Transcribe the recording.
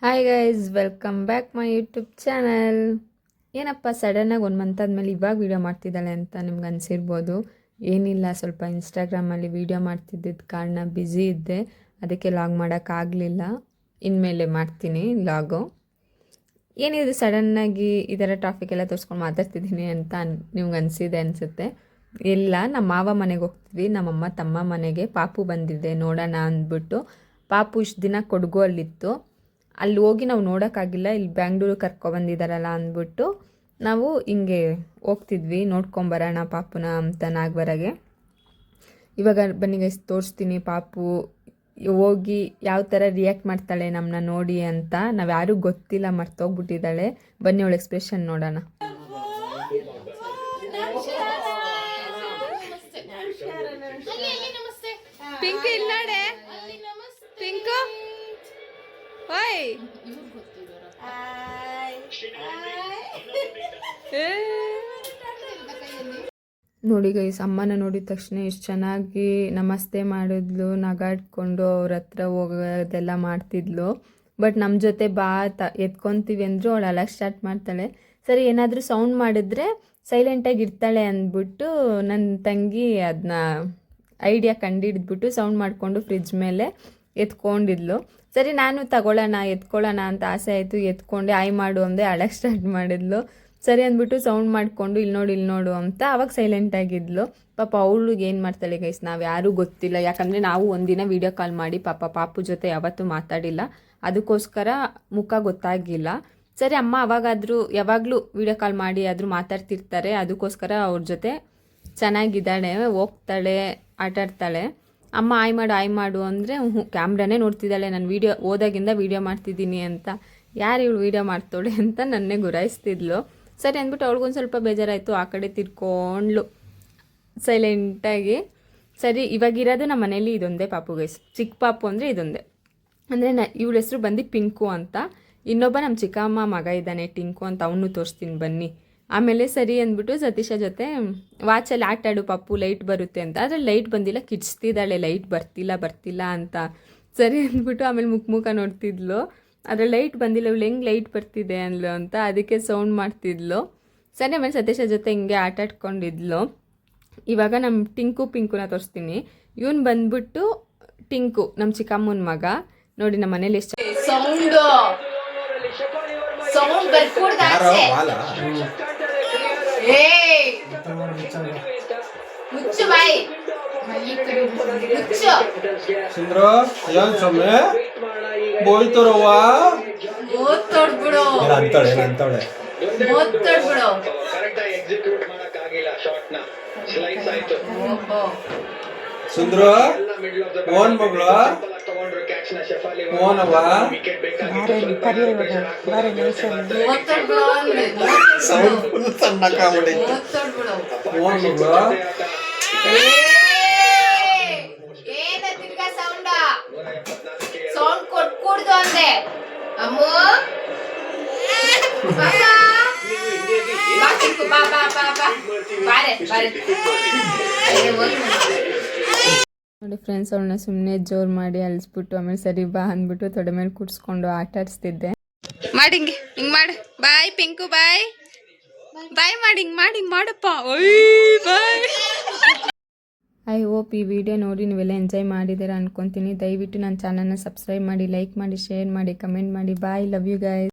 Hi guys, welcome back my YouTube channel. ಏನಪ್ಪ ಸಡನ್ನಾಗಿ 1 month ಆದಮೇಲೆ ಇವಾಗ ವೀಡಿಯೋ ಮಾಡ್ತಿದ್ದಾಳೆ ಅಂತ ನಿಮ್ಗೆ ಅನಿಸಿರ್ಬೋದು. ಏನಿಲ್ಲ, ಸ್ವಲ್ಪ ಇನ್ಸ್ಟಾಗ್ರಾಮಲ್ಲಿ ವೀಡಿಯೋ ಮಾಡ್ತಿದ್ದಿದ್ದ ಕಾರಣ ಬ್ಯುಸಿ ಇದ್ದೆ, ಅದಕ್ಕೆ ಲಾಗ್ ಮಾಡೋಕ್ಕಾಗಲಿಲ್ಲ. ಇನ್ಮೇಲೆ ಮಾಡ್ತೀನಿ ಲಾಗು. ಏನಿದು ಸಡನ್ನಾಗಿ ಈ ಥರ ಟ್ರಾಫಿಕ್ ಎಲ್ಲ ತೋರಿಸ್ಕೊಂಡು ಮಾತಾಡ್ತಿದ್ದೀನಿ ಅಂತ ನಿಮ್ಗೆ ಅನಿಸಿದೆ ಅನಿಸುತ್ತೆ. ಇಲ್ಲ, ನಮ್ಮ ಮಾವ ಮನೆಗೆ ಹೋಗ್ತಿದ್ವಿ, ನಮ್ಮಮ್ಮ ತಮ್ಮ ಮನೆಗೆ. ಪಾಪು ಬಂದಿದೆ ನೋಡೋಣ ಅಂದ್ಬಿಟ್ಟು. ಪಾಪು ಇಷ್ಟು ದಿನ ಕೊಡಗು ಅಲ್ಲಿತ್ತು, ಅಲ್ಲಿ ಹೋಗಿ ನಾವು ನೋಡೋಕ್ಕಾಗಿಲ್ಲ. ಇಲ್ಲಿ ಬ್ಯಾಂಗ್ಳೂರು ಕರ್ಕೊಬಂದಿದ್ದಾರಲ್ಲ ಅಂದ್ಬಿಟ್ಟು ನಾವು ಹಿಂಗೆ ಹೋಗ್ತಿದ್ವಿ, ನೋಡ್ಕೊಂಬರೋಣ ಪಾಪುನ ಅಂತ ನಾಗವರಗೆ. ಇವಾಗ ಬನ್ನಿ ಗೈಸ್, ತೋರಿಸ್ತೀನಿ ಪಾಪು ಹೋಗಿ ಯಾವ ಥರ ರಿಯಾಕ್ಟ್ ಮಾಡ್ತಾಳೆ ನಮ್ಮನ್ನ ನೋಡಿ ಅಂತ. ನಾವು ಯಾರೂ ಗೊತ್ತಿಲ್ಲ, ಮರ್ತೋಗ್ಬಿಟ್ಟಿದ್ದಾಳೆ. ಬನ್ನಿ ಅವಳ ಎಕ್ಸ್ಪ್ರೆಷನ್ ನೋಡೋಣ. ಪಿಂಕು ಇಲ್ಲಾಡೆ, ಪಿಂಕು ಓಯ್ ನೋಡಿ ಗೈಸ್, ಅಮ್ಮನ ನೋಡಿದ ತಕ್ಷಣ ಎಷ್ಟು ಚೆನ್ನಾಗಿ ನಮಸ್ತೆ ಮಾಡಿದ್ಲು, ನಗಾಡ್ಕೊಂಡು ಅವ್ರ ಹತ್ರ ಹೋಗೋದೆಲ್ಲ ಮಾಡ್ತಿದ್ಲು. ಬಟ್ ನಮ್ಮ ಜೊತೆ ಎತ್ಕೊತೀವಿ ಅಂದರು ಅವಳು ಅಲ್ಲ ಸ್ಟಾರ್ಟ್ ಮಾಡ್ತಾಳೆ. ಸರಿ, ಏನಾದರೂ ಸೌಂಡ್ ಮಾಡಿದ್ರೆ ಸೈಲೆಂಟಾಗಿ ಇರ್ತಾಳೆ ಅಂದ್ಬಿಟ್ಟು ನನ್ನ ತಂಗಿ ಅದನ್ನ ಐಡಿಯಾ ಕಂಡಿಡಿದ್ಬಿಟ್ಟು ಸೌಂಡ್ ಮಾಡಿಕೊಂಡು ಫ್ರಿಜ್ ಮೇಲೆ ಎತ್ಕೊಂಡಿದ್ಲು. ಸರಿ, ನಾನು ಎತ್ಕೊಳ್ಳೋಣ ಅಂತ ಆಸೆ ಆಯಿತು. ಎತ್ಕೊಂಡೆ ಆಯ್ ಮಾಡು ಅಂದೆ, ಅಳಕ್ಕೆ ಸ್ಟಾರ್ಟ್ ಮಾಡಿದ್ಲು. ಸರಿ ಅಂದ್ಬಿಟ್ಟು ಸೌಂಡ್ ಮಾಡಿಕೊಂಡು ಇಲ್ಲಿ ನೋಡು ಅಂತ ಅವಾಗ ಸೈಲೆಂಟಾಗಿದ್ಲು. ಪಾಪ ಅವಳಿಗೆ ಏನು ಮಾಡ್ತಾಳೆ ಗೈಸ್, ನಾವು ಯಾರೂ ಗೊತ್ತಿಲ್ಲ. ಯಾಕಂದರೆ ನಾವು ಒಂದಿನ ವೀಡಿಯೋ ಕಾಲ್ ಮಾಡಿ ಪಾಪು ಜೊತೆ ಯಾವತ್ತೂ ಮಾತಾಡಿಲ್ಲ, ಅದಕ್ಕೋಸ್ಕರ ಮುಖ ಗೊತ್ತಾಗಿಲ್ಲ. ಸರಿ, ಅಮ್ಮ ಯಾವಾಗಲೂ ವೀಡಿಯೋ ಕಾಲ್ ಮಾಡಿ ಆದರೂ ಮಾತಾಡ್ತಿರ್ತಾರೆ, ಅದಕ್ಕೋಸ್ಕರ ಅವ್ರ ಜೊತೆ ಚೆನ್ನಾಗಿದ್ದಾಳೆ, ಹೋಗ್ತಾಳೆ, ಆಟಾಡ್ತಾಳೆ. ಅಮ್ಮ ಆಯ್ ಮಾಡು ಅಂದರೆ ಕ್ಯಾಮ್ರಾನೇ ನೋಡ್ತಿದ್ದಾಳೆ. ನಾನು ಹೋದಾಗಿಂದ ವೀಡಿಯೋ ಮಾಡ್ತಿದ್ದೀನಿ ಅಂತ. ಯಾರು ಇವಳು ವೀಡಿಯೋ ಮಾಡ್ತಾಳೆ ಅಂತ ನನ್ನೇ ಗುರಾಯಿಸ್ತಿದ್ಲು. ಸರಿ ಅಂದ್ಬಿಟ್ಟು ಅವ್ಳಿಗೊಂದು ಸ್ವಲ್ಪ ಬೇಜಾರಾಯಿತು, ಆ ಕಡೆ ತಿರ್ಕೊಂಡ್ಲು ಸೈಲೆಂಟಾಗಿ. ಸರಿ, ಇವಾಗಿರೋದು ನಮ್ಮ ಮನೇಲಿ ಇದೊಂದೇ ಪಾಪು ಗೈಸ್, ಚಿಕ್ಕ ಪಾಪು ಅಂದರೆ ಇದೊಂದೇ. ಅಂದರೆ ಇವಳ ಹೆಸರು ಬಂದು ಪಿಂಕು ಅಂತ. ಇನ್ನೊಬ್ಬ ನಮ್ಮ ಚಿಕ್ಕಮ್ಮ ಮಗ ಇದ್ದಾನೆ ಟಿಂಕು ಅಂತ, ಅವನು ತೋರಿಸ್ತೀನಿ ಬನ್ನಿ. ಆಮೇಲೆ ಸರಿ ಅಂದ್ಬಿಟ್ಟು ಸತೀಶ ಜೊತೆ ವಾಚಲ್ಲಿ ಆಟಾಡು ಪಾಪು, ಲೈಟ್ ಬರುತ್ತೆ ಅಂತ. ಆದರೆ ಲೈಟ್ ಬಂದಿಲ್ಲ, ಕಿಡ್ಸ್ತಿದ್ದಾಳೆ, ಲೈಟ್ ಬರ್ತಿಲ್ಲ ಅಂತ. ಸರಿ ಅಂದ್ಬಿಟ್ಟು ಆಮೇಲೆ ಮುಖ ನೋಡ್ತಿದ್ಲು, ಆದರೆ ಲೈಟ್ ಬಂದಿಲ್ಲ, ಇವಳು ಹೆಂಗೆ ಲೈಟ್ ಬರ್ತಿದೆ ಅಂದ್ಲು ಅಂತ, ಅದಕ್ಕೆ ಸೌಂಡ್ ಮಾಡ್ತಿದ್ಲು. ಸರಿ, ಆಮೇಲೆ ಸತೀಶ ಜೊತೆ ಹಿಂಗೆ ಆಟಾಡ್ಕೊಂಡಿದ್ಲು. ಇವಾಗ ನಮ್ಮ ಪಿಂಕುನ ತೋರಿಸ್ತೀನಿ. ಇವನು ಬಂದ್ಬಿಟ್ಟು ಟಿಂಕು, ನಮ್ಮ ಚಿಕ್ಕಮ್ಮನ ಮಗ. ನೋಡಿ ನಮ್ಮ ಮನೇಲಿ ಎಷ್ಟು ಸೌಂಡ್ ಸುಂದ್ರ ಓನ್ ಮಗಳು ಓನವ ಸೌಂಡ್ ಫುಲ್ ಸಣ್ಣ ಕಾಮಿಡಿ. ಓನ್ ಮಗಳು ಸೌಂಡ್ ಕೊಟ್ಕೂಡ್ದು ಅಂದೆ. ಅಮ್ಮು ನೋಡಿ ಫ್ರೆಂಡ್ಸ್, ಅವಳನ್ನ ಸುಮ್ಮನೆ ಜೋರು ಮಾಡಿ ಅಳಿಸ್ಬಿಟ್ಟು ಆಮೇಲೆ ಸರಿ ಬಾ ಅಂದ್ಬಿಟ್ಟು ತೊಡೆ ಮೇಲೆ ಕೂಡಿಸ್ಕೊಂಡು ಆಟ ಆಡಿಸ್ತಿದ್ದೆ. ಮಾಡಿ ಹಿಂಗೆ ಮಾಡು, ಬಾಯ್ ಪಿಂಕು, ಬಾಯ್ ಮಾಡಿ ಹಿಂಗೆ ಮಾಡಪ್ಪ, ಬಾಯ್. ಐ ಹೋಪ್ ಈ ವಿಡಿಯೋ ನೋಡಿ ನೀವೆಲ್ಲ ಎಂಜಾಯ್ ಮಾಡಿದ್ದೀರಾ ಅನ್ಕೊತೀನಿ. ದಯವಿಟ್ಟು ನನ್ನ ಚಾನಲ್ನ ಸಬ್ಸ್ಕ್ರೈಬ್ ಮಾಡಿ, ಲೈಕ್ ಮಾಡಿ, ಶೇರ್ ಮಾಡಿ, ಕಮೆಂಟ್ ಮಾಡಿ. ಬಾಯ್, ಲವ್ ಯು ಗೈಸ್.